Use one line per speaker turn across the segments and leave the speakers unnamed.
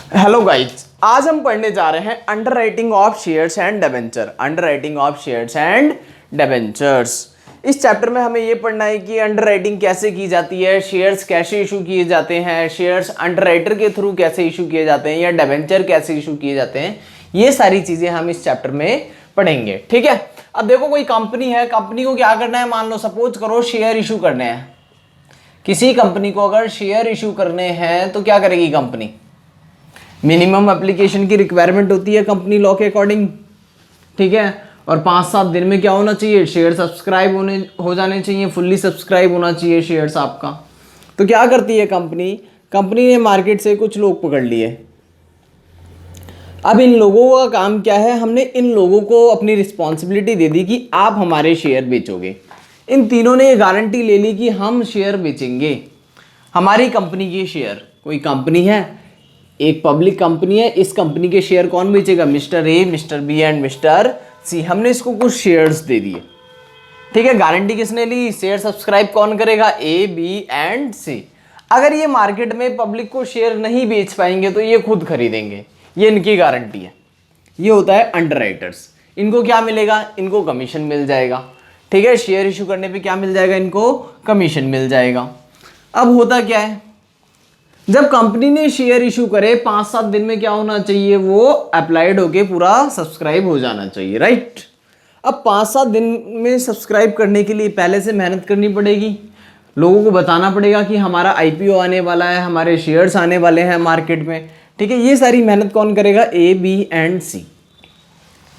Hello guys, आज हम पढ़ने जा रहे हैं underwriting of shares and debenture. Underwriting of shares and debentures. इस चैप्टर में हमें ये पढ़ना है कि अंडरराइटिंग कैसे की जाती है, शेयर्स कैसे इशू किए जाते हैं, शेयर्स अंडरराइटर के थ्रू कैसे इशू किए जाते हैं या डिबेंचर कैसे इशू किए जाते हैं। ये सारी चीजें हम इस चैप्टर में पढ़ेंगे। ठीक है, अब देखो कोई कंपनी है, कंपनी को क्या करना है, मान लो सपोज करो शेयर इशू करने हैं। किसी कंपनी को अगर शेयर इशू करने हैं तो क्या करेगी कंपनी, मिनिमम एप्लीकेशन की रिक्वायरमेंट होती है कंपनी लॉ के अकॉर्डिंग। ठीक है, और 5-7 दिन में क्या होना चाहिए, शेयर सब्सक्राइब हो जाने चाहिए, फुल्ली सब्सक्राइब होना चाहिए शेयर्स आपका। तो क्या करती है कंपनी, कंपनी ने मार्केट से कुछ लोग पकड़ लिए। अब इन लोगों का काम क्या है, हमने इन लोगों को अपनी रिस्पॉन्सिबिलिटी दे दी कि आप हमारे शेयर बेचोगे। इन तीनों ने ये गारंटी ले ली कि हम शेयर बेचेंगे, हमारी कंपनी के शेयर। कोई कंपनी है, एक पब्लिक कंपनी है, इस कंपनी के शेयर कौन बेचेगा, mister A, mister B and mister C. हमने इसको कुछ शेयर्स दे दिए। ठीक है, गारंटी किसने ली, शेयर सब्सक्राइब कौन करेगा, ए, बी एंड सी। अगर ये मार्केट में पब्लिक को शेयर नहीं बेच पाएंगे तो ये खुद खरीदेंगे, ये इनकी गारंटी है। ये होता है अंडरराइटर्स। इनको क्या मिलेगा, इनको कमीशन मिल जाएगा। ठीक है, शेयर इशू करने पे क्या मिल जाएगा, इनको कमीशन मिल जाएगा। अब होता क्या है, जब कंपनी ने शेयर इशू करे 5-7 दिन में क्या होना चाहिए, वो अप्लाइड होके पूरा सब्सक्राइब हो जाना चाहिए, राइट। अब 5-7 दिन में सब्सक्राइब करने के लिए पहले से मेहनत करनी पड़ेगी, लोगों को बताना पड़ेगा कि हमारा आईपीओ आने वाला है, हमारे शेयर्स आने वाले हैं मार्केट में। ठीक है, ये सारी मेहनत कौन करेगा, ए, बी एंड सी।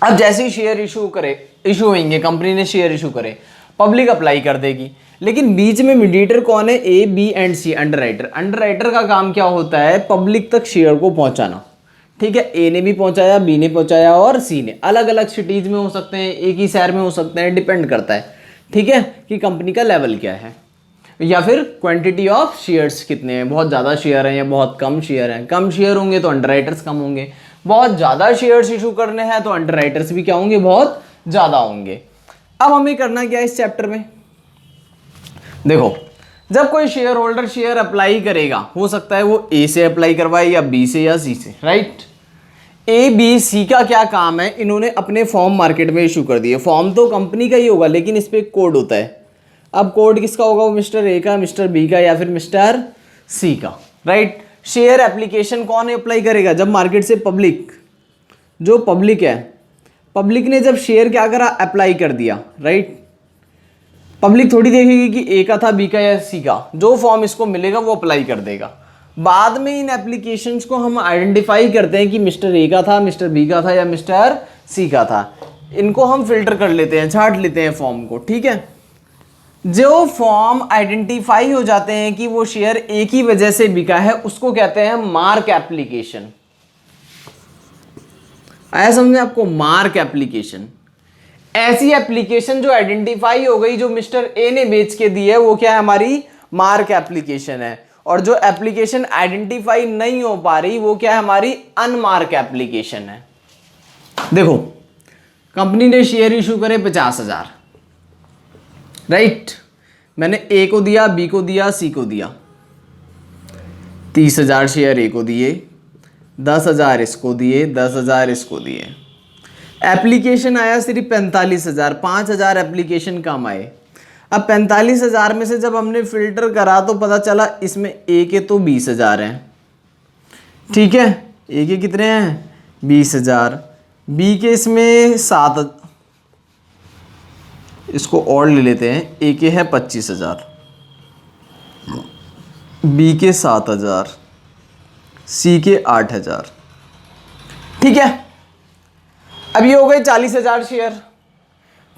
अब जैसे ही शेयर इशू होंगे, कंपनी ने शेयर इशू करे, पब्लिक अप्लाई कर देगी, लेकिन बीच में मीडिएटर कौन है, ए, B and C, underwriter. Underwriter का काम क्या होता है, पब्लिक तक शेयर को पहुंचाना। ठीक है, ए ने भी पहुंचाया, बी ने पहुंचाया और सी ने। अलग अलग सिटीज में हो सकते हैं, एक ही शहर में हो सकते हैं, डिपेंड करता है। ठीक है, कि कंपनी का लेवल क्या है या फिर क्वांटिटी ऑफ शेयर्स कितने हैं, बहुत ज़्यादा शेयर हैं या बहुत कम शेयर हैं। कम शेयर होंगे तो अंडरराइटर्स कम होंगे, बहुत ज़्यादा शेयर्स इशू करने हैं तो अंडरराइटर्स भी क्या होंगे, बहुत ज़्यादा होंगे। अब हमें करना क्या है इस चैप्टर में, देखो जब कोई शेयर होल्डर शेयर अप्लाई करेगा, हो सकता है वो ए से अप्लाई करवाए या बी से या सी से, राइट। ए, बी, सी का क्या काम है, इन्होंने अपने फॉर्म मार्केट में इशू कर दिए। फॉर्म तो कंपनी का ही होगा लेकिन इस पर कोड होता है। अब कोड किसका होगा, वो मिस्टर ए का, मिस्टर बी का या फिर मिस्टर सी का, राइट। शेयर एप्लीकेशन कौन अप्लाई करेगा, जब मार्केट से पब्लिक, जो पब्लिक है, पब्लिक ने जब शेयर क्या करा, अप्लाई कर दिया, राइट। पब्लिक थोड़ी देखेगी कि ए का था, बी का या सी का, जो फॉर्म इसको मिलेगा वो अप्लाई कर देगा। बाद में इन एप्लीकेशंस को हम आइडेंटिफाई करते हैं कि मिस्टर ए का था, मिस्टर बी का था या मिस्टर सी का था। इनको हम फिल्टर कर लेते हैं, छांट लेते हैं फॉर्म को। ठीक है, जो फॉर्म आइडेंटिफाई हो जाते हैं कि वो शेयर ए की वजह से बिका है, उसको कहते हैं मार्क एप्लीकेशन। आया समझे आपको, मार्क एप्लीकेशन। ऐसी एप्लीकेशन जो आइडेंटिफाई हो गई, जो मिस्टर ए ने बेच के दी है, वो क्या है, हमारी मार्क एप्लीकेशन है। और जो एप्लीकेशन आइडेंटिफाई नहीं हो पा रही, वो क्या है, हमारी अनमार्क एप्लीकेशन है। देखो कंपनी ने शेयर इशू करे 50,000, राइट। मैंने ए को दिया, बी को दिया, सी को दिया। 30,000 शेयर ए को दिए, 10,000 इसको दिए, 10,000 इसको दिए। एप्लीकेशन आया सिर्फ 45,000, 5,000 एप्लीकेशन कम आए। अब 45,000 में से जब हमने फिल्टर करा तो पता चला इसमें ए के तो 20,000 हैं। ठीक है, ए के कितने हैं, 20,000, बी के इसमें 7, इसको और ले लेते हैं, ए के है 25,000, बी के 7,000, सी के 8,000। ठीक है, अब ये हो गए 40,000 शेयर।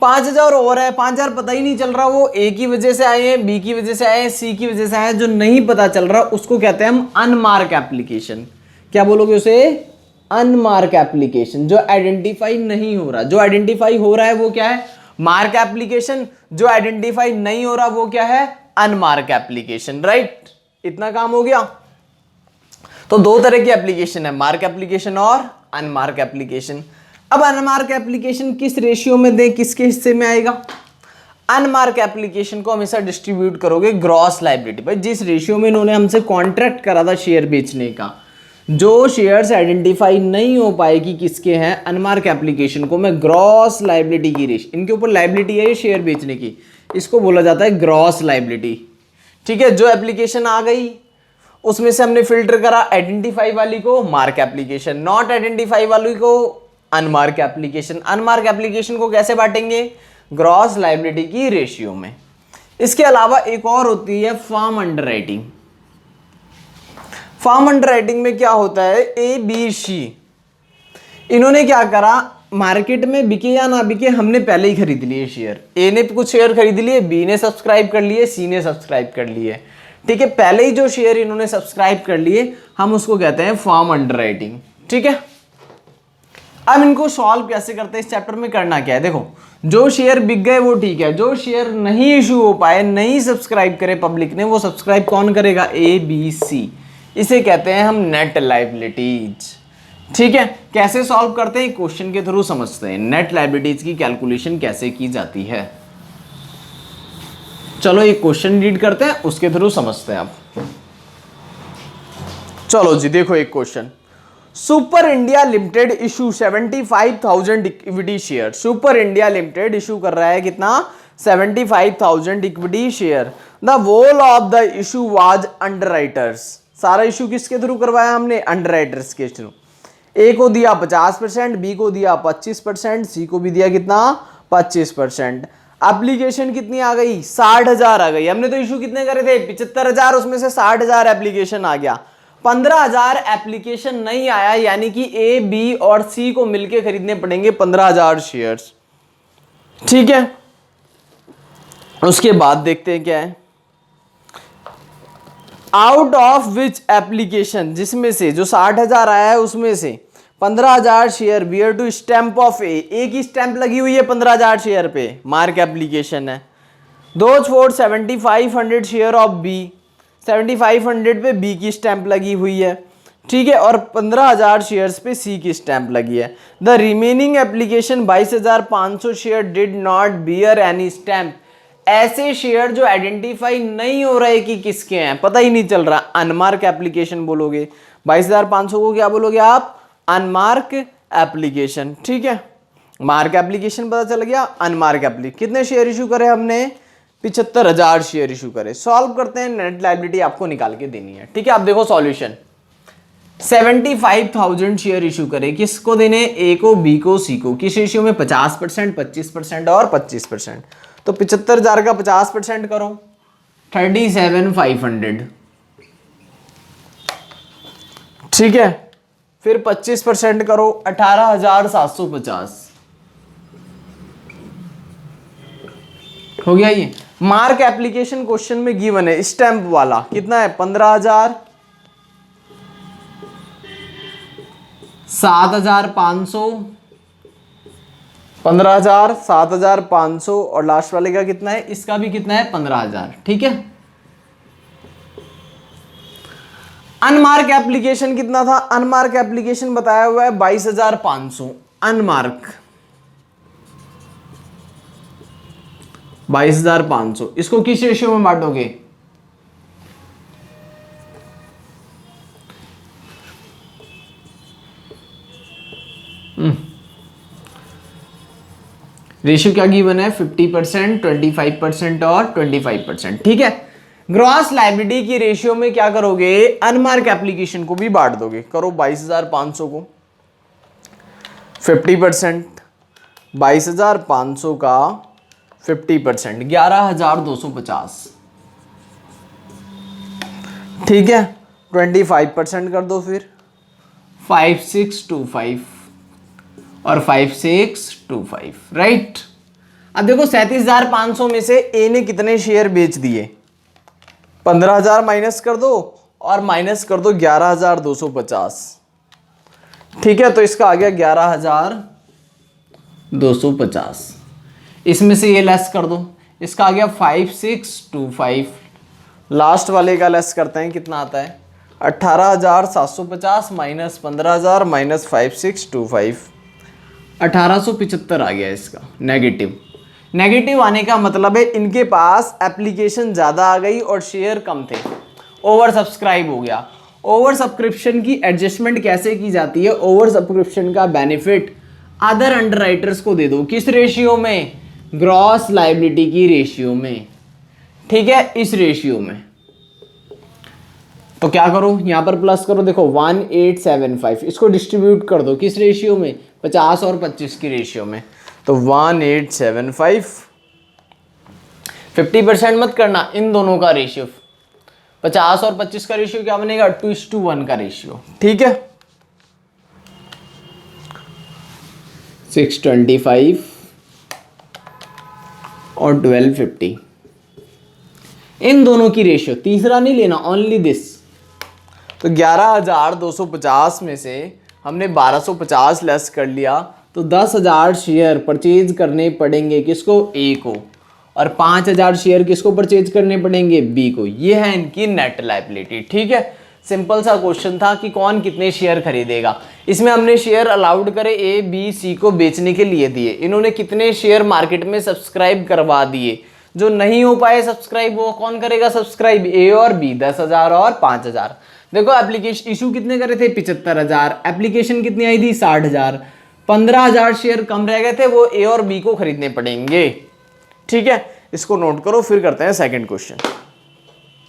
5,000 और है, 5,000 पता ही नहीं चल रहा वो ए की वजह से आए हैं, बी की वजह से आए हैं, सी की वजह से आए हैं। जो नहीं पता चल रहा उसको कहते हैं हम अनमार्क एप्लीकेशन। क्या बोलोगे उसे, अनमार्क एप्लीकेशन। जो आइडेंटिफाई नहीं हो रहा, जो आइडेंटिफाई हो रहा है वो क्या है, मार्क एप्लीकेशन। जो आइडेंटिफाई नहीं हो रहा वो क्या है, अनमार्क एप्लीकेशन, राइट। इतना काम हो गया। तो दो तरह की एप्लीकेशन है, मार्क एप्लीकेशन और अनमार्क एप्लीकेशन। अब अनमार्क एप्लीकेशन किस रेशियो में दें, किसके हिस्से में आएगा, अनमार्क एप्लीकेशन को हमेशा डिस्ट्रीब्यूट करोगे ग्रॉस लायबिलिटी पर। जिस रेशियो में इन्होंने हमसे कॉन्ट्रैक्ट करा था शेयर बेचने का, जो शेयर्स आइडेंटिफाई नहीं हो पाए कि किसके हैं अनमार्क एप्लीकेशन को मैं ग्रॉस लाइबिलिटी की रेश, इनके ऊपर लाइबिलिटी है ये शेयर बेचने की, इसको बोला जाता है ग्रॉस लाइबिलिटी। ठीक है, जो एप्लीकेशन आ गई उसमें से हमने फिल्टर करा आइडेंटिफाई वाली को मार्क एप्लीकेशन, नॉट आइडेंटिफाई वाली को अनमार्क एप्लीकेशन। अनमार्क एप्लीकेशन को कैसे बांटेंगे? ग्रॉस लाइबिलिटी की रेशियो में। इसके अलावा एक और होती है फर्म अंडरराइटिंग। फर्म अंडरराइटिंग में क्या होता है, ए बी सी इन्होंने क्या करा, मार्केट में बिके या ना बिके हमने पहले ही खरीद लिए शेयर। ए ने कुछ शेयर खरीद लिए, बी ने सब्सक्राइब कर लिए, सी ने सब्सक्राइब कर लिए। ठीक है, पहले ही जो शेयर इन्होंने सब्सक्राइब कर लिए हम उसको कहते हैं फर्म अंडरराइटिंग। ठीक है, अब इनको सॉल्व कैसे करते हैं, इस चैप्टर में करना क्या है, देखो जो शेयर बिक गए वो ठीक है, जो शेयर नहीं इशू हो पाए, नहीं सब्सक्राइब करे पब्लिक ने, वो सब्सक्राइब कौन करेगा, ए बी सी। इसे कहते हैं हम नेट लायबिलिटीज। ठीक है, कैसे सॉल्व करते हैं, क्वेश्चन के थ्रू समझते हैं नेट लायबिलिटीज की कैलकुलेशन कैसे की जाती है। चलो एक क्वेश्चन रीड करते हैं, उसके थ्रू समझते हैं अब। चलो जी देखो एक question, super India limited issue 75,000 equity share. Super India limited issue कर रहा है कितना, 75,000 equity share. The whole of the issue was underwriters. सारा इशू किसके थ्रू करवाया हमने, अंडरराइटर्स के थ्रू। ए को दिया 50%, बी को दिया 25%, सी को भी दिया कितना 25%। एप्लीकेशन कितनी आ गई, 60,000 आ गई। हमने तो इशू कितने करे थे, 75,000, उसमें से 60,000 एप्लीकेशन आ गया। 15,000 एप्लीकेशन नहीं आया, यानी कि ए बी और सी को मिलके खरीदने पड़ेंगे 15,000 शेयर्स। ठीक है, उसके बाद देखते हैं क्या है, आउट ऑफ विच एप्लीकेशन, जिसमें से जो 60,000 आया है उसमें से 15,000 share bear to stamp of A की स्टैंप लगी हुई है 15,000 शेयर पे, मार्क एप्लीकेशन है। Those for 7,500 share of B, 7,500 पे बी की स्टैंप लगी हुई है। ठीक है, और 15,000 शेयर्स पे सी की स्टैंप लगी है। The remaining application 22,500 share did not bear any stamp. ऐसे शेयर जो आइडेंटिफाई नहीं हो रहे कि किसके हैं, पता ही नहीं चल रहा, अनमार्क एप्लीकेशन बोलोगे। 22,500 को क्या बोलोगे आप, अनमार्क एप्लीकेशन। ठीक है, मार्क एप्लीकेशन पता चल गया, अनमार्क एप्लीकेशन। कितने शेयर इशू करे हमने, 75,000 शेयर इशू करे। सॉल्व करते हैं, नेट लायबिलिटी आपको निकाल के देनी है। ठीक है, आप देखो सॉल्यूशन, 75,000 शेयर इशू करे, किसको देने, ए को, बी को, सी को। किस रेशियो में, 50%, 25% और 25%। तो 75,000 का 50% करो, 37,500। ठीक है, फिर 25% करो, 18,750 हो गया। ये मार्क एप्लीकेशन क्वेश्चन में गिवन है, स्टैंप वाला कितना है, 15,000, 7,500, 15,000, 7,500 और लास्ट वाले का कितना है, इसका भी कितना है, 15,000। ठीक है, अनमार्क एप्लीकेशन कितना था, अनमार्क एप्लीकेशन बताया हुआ है 22,500। अनमार्क 22,500, इसको किस रेशियो में बांटोगे, रेशियो क्या गिवन है, 50%, 25% और 25%। ठीक है, ग्रॉस लायबिलिटी की रेशियो में क्या करोगे, अनमार्क एप्लीकेशन को भी बांट दोगे। करो 22,500 को 50%, 22,500 का 50%, 11,250। ठीक है, 25% कर दो, फिर 5,625 और 5,625, राइट। अब देखो 37,500 में से ए ने कितने शेयर बेच दिए, 15,000 माइनस कर दो और माइनस कर दो 11,250। ठीक है, तो इसका आ गया 11,250। इसमें से ये लेस कर दो, इसका आ गया 5,625। लास्ट वाले का लेस करते हैं, कितना आता है, 18,750 माइनस 15,000 माइनस 5,625, 1,875 आ गया इसका नेगेटिव। नेगेटिव आने का मतलब है इनके पास एप्लीकेशन ज़्यादा आ गई और शेयर कम थे, ओवर सब्सक्राइब हो गया। ओवर सब्सक्रिप्शन की एडजस्टमेंट कैसे की जाती है? ओवर सब्सक्रिप्शन का बेनिफिट अदर अंडरराइटर्स को दे दो। किस रेशियो में? ग्रॉस लायबिलिटी की रेशियो में, ठीक है, इस रेशियो में। तो क्या करो, यहां पर प्लस करो, देखो 1875, इसको डिस्ट्रीब्यूट कर दो किस रेशियो में? 50 और 25 की रेशियो में। तो 1875, 50% मत करना, इन दोनों का रेशियो 50 और 25 का रेशियो क्या बनेगा? 2:1 का रेशियो, ठीक है। 625 और 1250, इन दोनों की रेशियो, तीसरा नहीं लेना, ओनली दिस। तो 11,250 में से हमने 1250 लेस कर लिया, तो 10,000 शेयर परचेज करने पड़ेंगे किसको? ए को, और 5,000 शेयर किसको परचेज करने पड़ेंगे? बी को। ये है इनकी नेट लायबिलिटी, ठीक है। सिंपल सा क्वेश्चन था कि कौन कितने शेयर खरीदेगा। इसमें हमने शेयर अलाउड करे ए बी सी को बेचने के लिए दिए, इन्होंने कितने शेयर मार्केट में सब्सक्राइब करवा दिए। जो नहीं हो पाए सब्सक्राइब वो कौन करेगा सब्सक्राइब? ए और बी, 10,000 और 5,000। देखो एप्लीकेशन इशू कितने करे थे? 75,000। एप्लीकेशन कितनी आई थी? 60,000। 15,000 शेयर कम रह गए थे, वो ए और बी को खरीदने पड़ेंगे, ठीक है। इसको नोट करो, फिर करते हैं सेकंड क्वेश्चन।